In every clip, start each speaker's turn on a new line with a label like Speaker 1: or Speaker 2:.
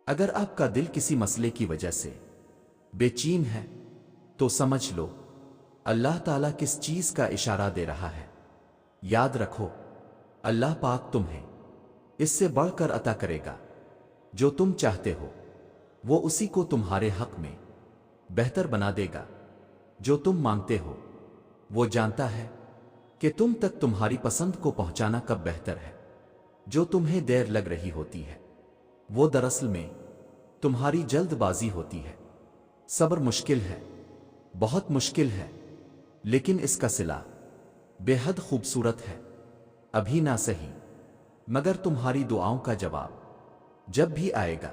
Speaker 1: اگر آپ کا دل کسی مسئلے کی وجہ سے بے چین ہے تو سمجھ لو اللہ تعالیٰ کس چیز کا اشارہ دے رہا ہے۔ یاد رکھو، اللہ پاک تمہیں اس سے بڑھ کر عطا کرے گا جو تم چاہتے ہو، وہ اسی کو تمہارے حق میں بہتر بنا دے گا جو تم مانگتے ہو۔ وہ جانتا ہے کہ تم تک تمہاری پسند کو پہنچانا کب بہتر ہے۔ جو تمہیں دیر لگ رہی ہوتی ہے وہ دراصل میں تمہاری جلد بازی ہوتی ہے۔ صبر مشکل ہے، بہت مشکل ہے، لیکن اس کا صلہ بے حد خوبصورت ہے۔ ابھی نہ صحیح، مگر تمہاری دعاؤں کا جواب جب بھی آئے گا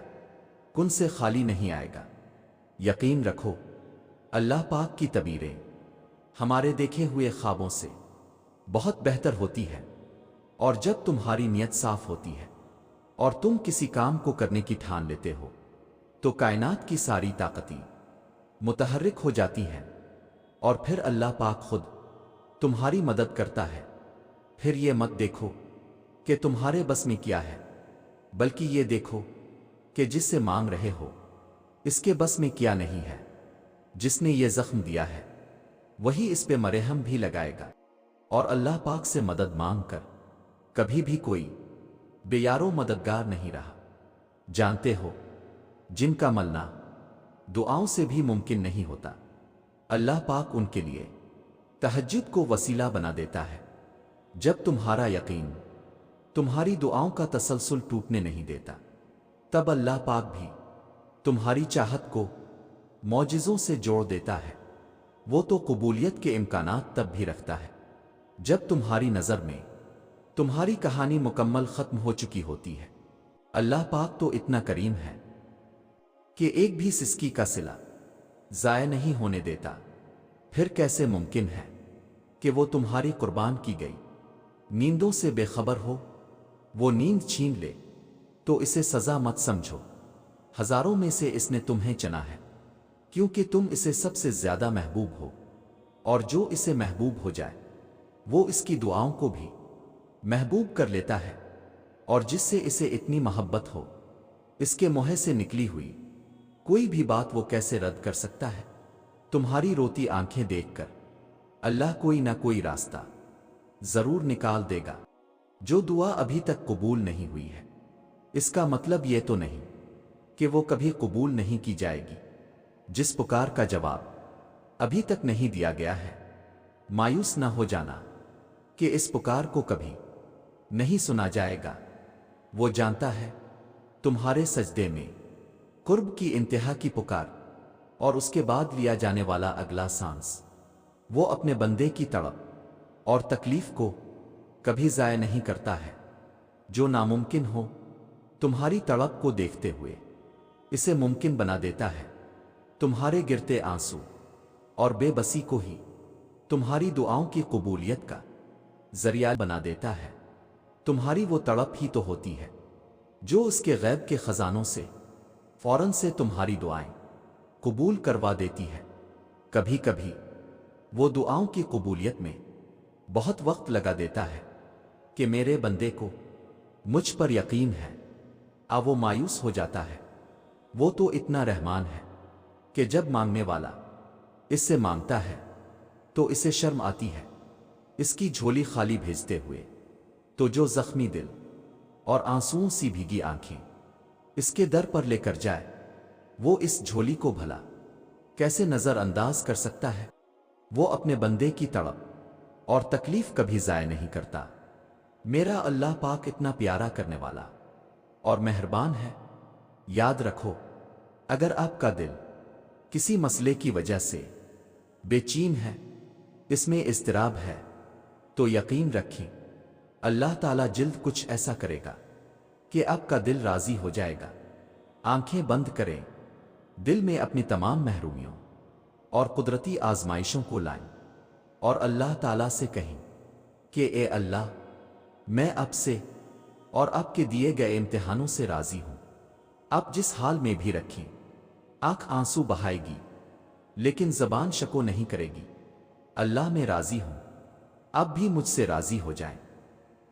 Speaker 1: کن سے خالی نہیں آئے گا۔ یقین رکھو، اللہ پاک کی تدبیریں ہمارے دیکھے ہوئے خوابوں سے بہت بہتر ہوتی ہے، اور جب تمہاری نیت صاف ہوتی ہے اور تم کسی کام کو کرنے کی ٹھان لیتے ہو تو کائنات کی ساری طاقتیں متحرک ہو جاتی ہیں، اور پھر اللہ پاک خود تمہاری مدد کرتا ہے۔ پھر یہ مت دیکھو کہ تمہارے بس میں کیا ہے، بلکہ یہ دیکھو کہ جس سے مانگ رہے ہو اس کے بس میں کیا نہیں ہے۔ جس نے یہ زخم دیا ہے وہی اس پہ مرہم بھی لگائے گا، اور اللہ پاک سے مدد مانگ کر کبھی بھی کوئی بے یارو مددگار نہیں رہا۔ جانتے ہو، جن کا ملنا دعاؤں سے بھی ممکن نہیں ہوتا، اللہ پاک ان کے لیے تہجد کو وسیلہ بنا دیتا ہے۔ جب تمہارا یقین تمہاری دعاؤں کا تسلسل ٹوٹنے نہیں دیتا، تب اللہ پاک بھی تمہاری چاہت کو معجزوں سے جوڑ دیتا ہے۔ وہ تو قبولیت کے امکانات تب بھی رکھتا ہے جب تمہاری نظر میں تمہاری کہانی مکمل ختم ہو چکی ہوتی ہے۔ اللہ پاک تو اتنا کریم ہے کہ ایک بھی سسکی کا صلہ ضائع نہیں ہونے دیتا۔ پھر کیسے ممکن ہے کہ وہ تمہاری قربان کی گئی نیندوں سے بے خبر ہو؟ وہ نیند چھین لے تو اسے سزا مت سمجھو، ہزاروں میں سے اس نے تمہیں چنا ہے کیونکہ تم اسے سب سے زیادہ محبوب ہو، اور جو اسے محبوب ہو جائے وہ اس کی دعاؤں کو بھی محبوب کر لیتا ہے، اور جس سے اسے اتنی محبت ہو اس کے منہ سے نکلی ہوئی کوئی بھی بات وہ کیسے رد کر سکتا ہے؟ تمہاری روتی آنکھیں دیکھ کر اللہ کوئی نہ کوئی راستہ ضرور نکال دے گا۔ جو دعا ابھی تک قبول نہیں ہوئی ہے اس کا مطلب یہ تو نہیں کہ وہ کبھی قبول نہیں کی جائے گی۔ جس پکار کا جواب ابھی تک نہیں دیا گیا ہے، مایوس نہ ہو جانا کہ اس پکار کو کبھی نہیں سنا جائے گا۔ وہ جانتا ہے تمہارے سجدے میں قرب کی انتہا کی پکار اور اس کے بعد لیا جانے والا اگلا سانس۔ وہ اپنے بندے کی تڑپ اور تکلیف کو کبھی ضائع نہیں کرتا ہے۔ جو ناممکن ہو تمہاری تڑپ کو دیکھتے ہوئے اسے ممکن بنا دیتا ہے۔ تمہارے گرتے آنسو اور بے بسی کو ہی تمہاری دعاؤں کی قبولیت کا ذریعہ بنا دیتا ہے۔ تمہاری وہ تڑپ ہی تو ہوتی ہے جو اس کے غیب کے خزانوں سے فوراً سے تمہاری دعائیں قبول کروا دیتی ہے۔ کبھی کبھی وہ دعاؤں کی قبولیت میں بہت وقت لگا دیتا ہے کہ میرے بندے کو مجھ پر یقین ہے، وہ مایوس ہو جاتا ہے۔ وہ تو اتنا رحمان ہے کہ جب مانگنے والا اس سے مانگتا ہے تو اسے شرم آتی ہے اس کی جھولی خالی بھیجتے ہوئے، تو جو زخمی دل اور آنسوؤں سی بھیگی آنکھیں اس کے در پر لے کر جائے، وہ اس جھولی کو بھلا کیسے نظر انداز کر سکتا ہے؟ وہ اپنے بندے کی تڑپ اور تکلیف کبھی ضائع نہیں کرتا۔ میرا اللہ پاک اتنا پیارا کرنے والا اور مہربان ہے۔ یاد رکھو، اگر آپ کا دل کسی مسئلے کی وجہ سے بے چین ہے، اس میں اضطراب ہے، تو یقین رکھیں اللہ تعالیٰ جلد کچھ ایسا کرے گا کہ آپ کا دل راضی ہو جائے گا۔ آنکھیں بند کریں، دل میں اپنی تمام محرومیوں اور قدرتی آزمائشوں کو لائیں اور اللہ تعالیٰ سے کہیں کہ اے اللہ، میں آپ سے اور آپ کے دیے گئے امتحانوں سے راضی ہوں۔ آپ جس حال میں بھی رکھیں، آنکھ آنسو بہائے گی لیکن زبان شکو نہیں کرے گی۔ اللہ میں راضی ہوں، آپ بھی مجھ سے راضی ہو جائیں۔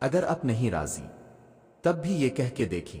Speaker 1: اگر آپ نہیں راضی تب بھی یہ کہہ کے دیکھیں